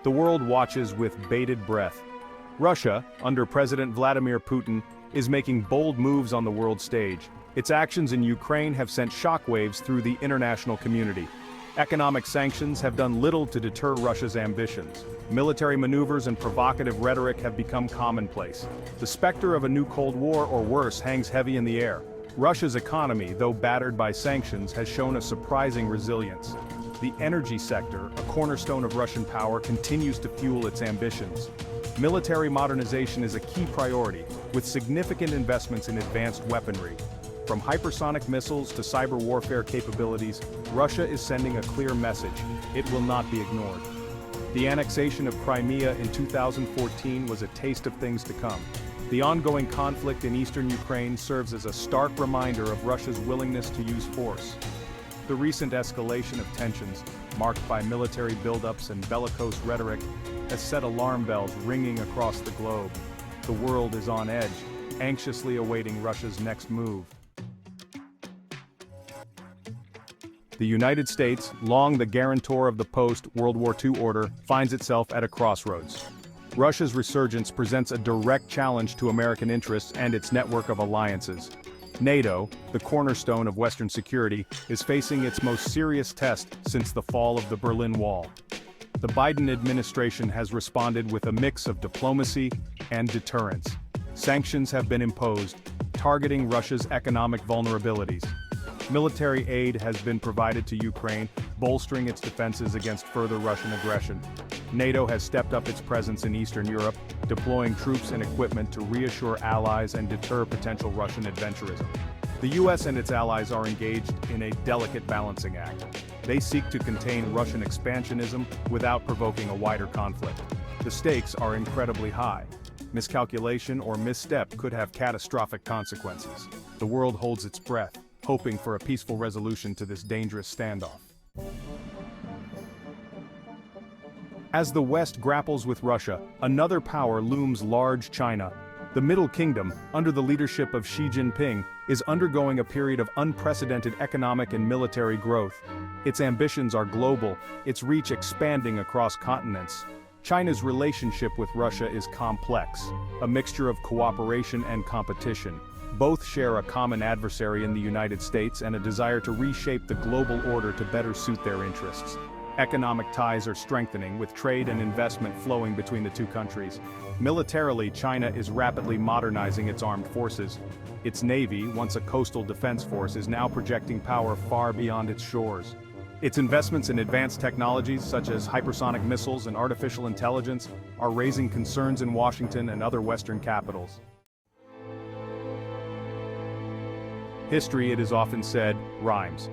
The world watches with bated breath. Russia, under President Vladimir Putin, is making bold moves on the world stage. Its actions in Ukraine have sent shockwaves through the international community. Economic sanctions have done little to deter Russia's ambitions. Military maneuvers and provocative rhetoric have become commonplace. The specter of a new Cold War or worse hangs heavy in the air. Russia's economy, though battered by sanctions, has shown a surprising resilience. The energy sector, a cornerstone of Russian power, continues to fuel its ambitions. Military modernization is a key priority, with significant investments in advanced weaponry. From hypersonic missiles to cyber warfare capabilities, Russia is sending a clear message: it will not be ignored. The annexation of Crimea in 2014 was a taste of things to come. The ongoing conflict in eastern Ukraine serves as a stark reminder of Russia's willingness to use force. The recent escalation of tensions, marked by military buildups and bellicose rhetoric, has set alarm bells ringing across the globe. The world is on edge, anxiously awaiting Russia's next move. The United States, long the guarantor of the post-World War II order, finds itself at a crossroads. Russia's resurgence presents a direct challenge to American interests and its network of alliances. NATO, the cornerstone of Western security, is facing its most serious test since the fall of the Berlin Wall. The Biden administration has responded with a mix of diplomacy and deterrence. Sanctions have been imposed, targeting Russia's economic vulnerabilities. Military aid has been provided to Ukraine, bolstering its defenses against further Russian aggression. NATO has stepped up its presence in Eastern Europe, deploying troops and equipment to reassure allies and deter potential Russian adventurism. The US and its allies are engaged in a delicate balancing act. They seek to contain Russian expansionism without provoking a wider conflict. The stakes are incredibly high. Miscalculation or misstep could have catastrophic consequences. The world holds its breath, hoping for a peaceful resolution to this dangerous standoff. As the West grapples with Russia, another power looms large: China. The Middle Kingdom, under the leadership of Xi Jinping, is undergoing a period of unprecedented economic and military growth. Its ambitions are global, its reach expanding across continents. China's relationship with Russia is complex, a mixture of cooperation and competition. Both share a common adversary in the United States and a desire to reshape the global order to better suit their interests. Economic ties are strengthening, with trade and investment flowing between the two countries. Militarily, China is rapidly modernizing its armed forces. Its navy, once a coastal defense force, is now projecting power far beyond its shores. Its investments in advanced technologies such as hypersonic missiles and artificial intelligence are raising concerns in Washington and other Western capitals. History, it is often said, rhymes.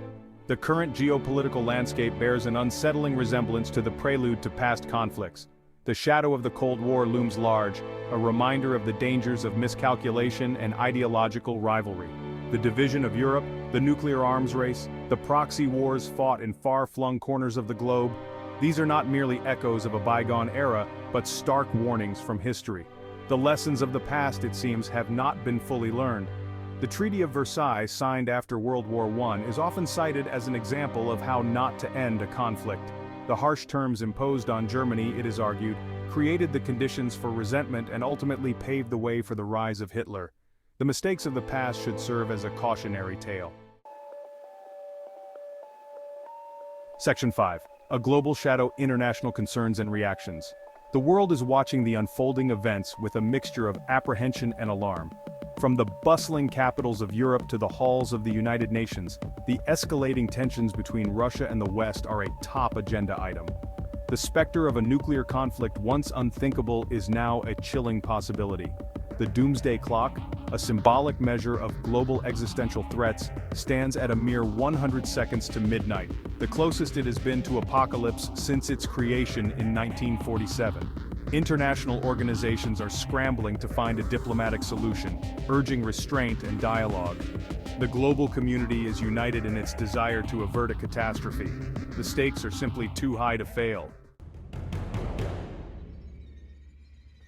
The current geopolitical landscape bears an unsettling resemblance to the prelude to past conflicts. The shadow of the Cold War looms large, a reminder of the dangers of miscalculation and ideological rivalry. The division of Europe, the nuclear arms race, the proxy wars fought in far-flung corners of the globe, these are not merely echoes of a bygone era, but stark warnings from history. The lessons of the past, it seems, have not been fully learned. The Treaty of Versailles, signed after World War I, is often cited as an example of how not to end a conflict. The harsh terms imposed on Germany, it is argued, created the conditions for resentment and ultimately paved the way for the rise of Hitler. The mistakes of the past should serve as a cautionary tale. Section 5. A Global Shadow: International Concerns and Reactions. The world is watching the unfolding events with a mixture of apprehension and alarm. From the bustling capitals of Europe to the halls of the United Nations, the escalating tensions between Russia and the West are a top agenda item. The specter of a nuclear conflict, once unthinkable, is now a chilling possibility. The doomsday clock, a symbolic measure of global existential threats, stands at a mere 100 seconds to midnight, the closest it has been to apocalypse since its creation in 1947. International organizations are scrambling to find a diplomatic solution, urging restraint and dialogue. The global community is united in its desire to avert a catastrophe. The stakes are simply too high to fail.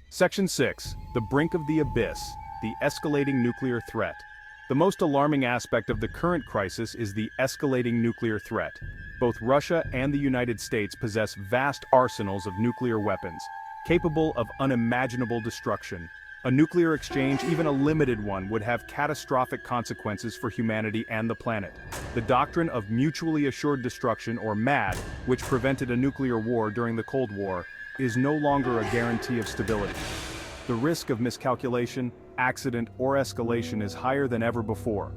Section 6. The Brink of the Abyss: The Escalating Nuclear Threat. The most alarming aspect of the current crisis is the escalating nuclear threat. Both Russia and the United States possess vast arsenals of nuclear weapons, capable of unimaginable destruction. A nuclear exchange, even a limited one, would have catastrophic consequences for humanity and the planet. The doctrine of mutually assured destruction, or MAD, which prevented a nuclear war during the Cold War, is no longer a guarantee of stability. The risk of miscalculation, accident, or escalation is higher than ever before.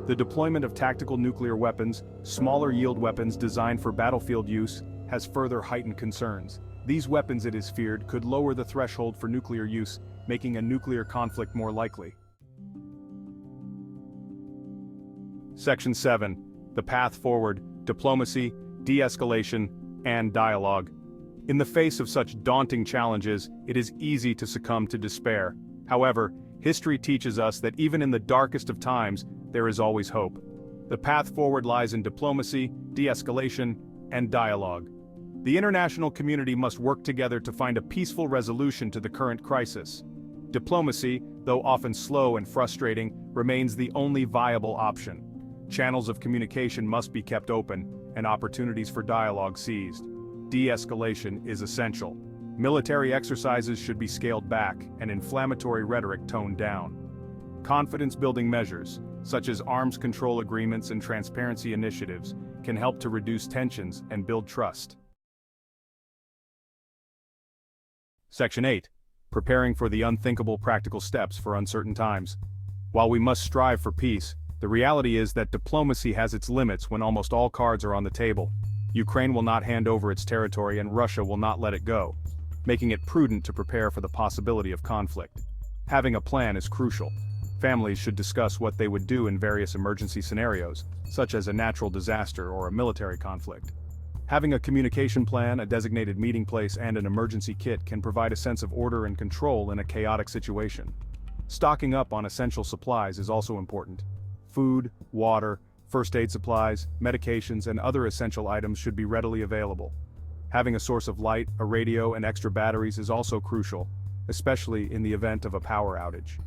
The deployment of tactical nuclear weapons, smaller yield weapons designed for battlefield use, has further heightened concerns. These weapons, it is feared, could lower the threshold for nuclear use, making a nuclear conflict more likely. Section 7. The path forward: diplomacy, de-escalation, and dialogue. In the face of such daunting challenges, it is easy to succumb to despair. However, history teaches us that even in the darkest of times, there is always hope. The path forward lies in diplomacy, de-escalation, and dialogue. The international community must work together to find a peaceful resolution to the current crisis. Diplomacy, though often slow and frustrating, remains the only viable option. Channels of communication must be kept open, and opportunities for dialogue seized. De-escalation is essential. Military exercises should be scaled back, and inflammatory rhetoric toned down. Confidence-building measures, such as arms control agreements and transparency initiatives, can help to reduce tensions and build trust. Section 8. Preparing for the unthinkable practical steps for uncertain times. While we must strive for peace, the reality is that diplomacy has its limits when almost all cards are on the table. Ukraine will not hand over its territory and Russia will not let it go, making it prudent to prepare for the possibility of conflict. Having a plan is crucial. Families should discuss what they would do in various emergency scenarios, such as a natural disaster or a military conflict. Having a communication plan, a designated meeting place, and an emergency kit can provide a sense of order and control in a chaotic situation. Stocking up on essential supplies is also important. Food, water, first aid supplies, medications, and other essential items should be readily available. Having a source of light, a radio, and extra batteries is also crucial, especially in the event of a power outage.